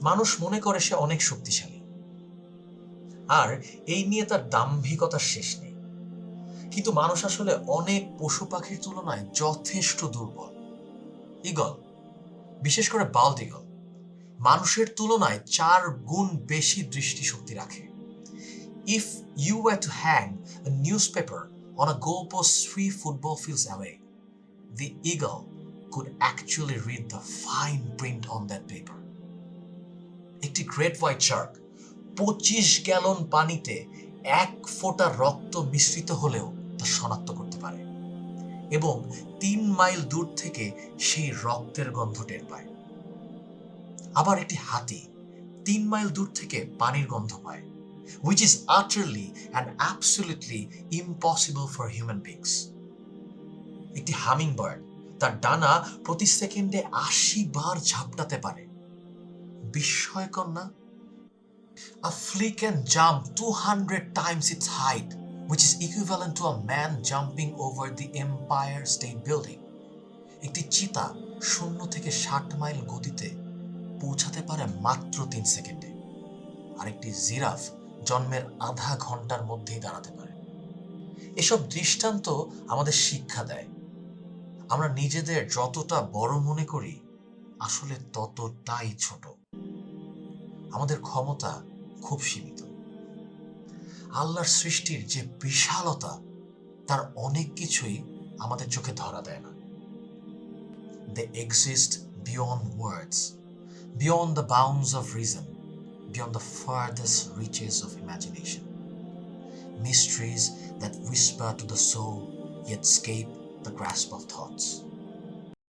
মানুষ মনে করে সে অনেক শক্তিশালী, আর এই নিয়ে তার দাম্ভিকতার শেষ নেই। কিন্তু মানুষ আসলে অনেক পশু পাখির তুলনায় যথেষ্ট দুর্বল। ঈগল, বিশেষ করে বাল্ড ঈগল, মানুষের তুলনায় 4 গুণ বেশি দৃষ্টিশক্তি রাখে। If you were to hang a newspaper on a goalpost 3 football fields away, the eagle could actually read the fine print on that paper. একটি গ্রেট হোয়াইট শার্ক 25 গ্যালন পানিতে 1 ফোঁটা রক্ত মিশ্রিত হলেও তা শনাক্ত করতে পারে, এবং 3 মাইল দূর থেকে সেই রক্তের গন্ধ টের পায়। আবার একটি হাতি 3 মাইল দূর থেকে পানির গন্ধ পায়, which is utterly and absolutely impossible for human beings. একটি হামিং বার্ড তার ডানা প্রতি সেকেন্ডে 80 বার ঝাপটাতে পারে। বিস্ময়কর না? A flea can jump 200 times its height, which is equivalent to a man jumping over the Empire State Building. একটি চিতা 0 থেকে 60 মাইল গতিতে পৌঁছাতে পারে মাত্র 3 সেকেন্ডে, আর একটি জিরাফ জন্মের আধা ঘন্টার মধ্যেই দাঁড়াতে পারে। এসব দৃষ্টান্ত আমাদের শিক্ষা দেয়, আমরা নিজেদের যতটা বড় মনে করি আসলে ততটাই ছোট। আমাদের ক্ষমতা খুব সীমিত। আল্লাহর সৃষ্টির যে বিশালতা, তার অনেক কিছুই আমাদের চোখে ধরা দেয় না। They exist beyond words, beyond the bounds of reason, beyond the farthest reaches of imagination. Mysteries that whisper to the soul yet escape the grasp of thoughts.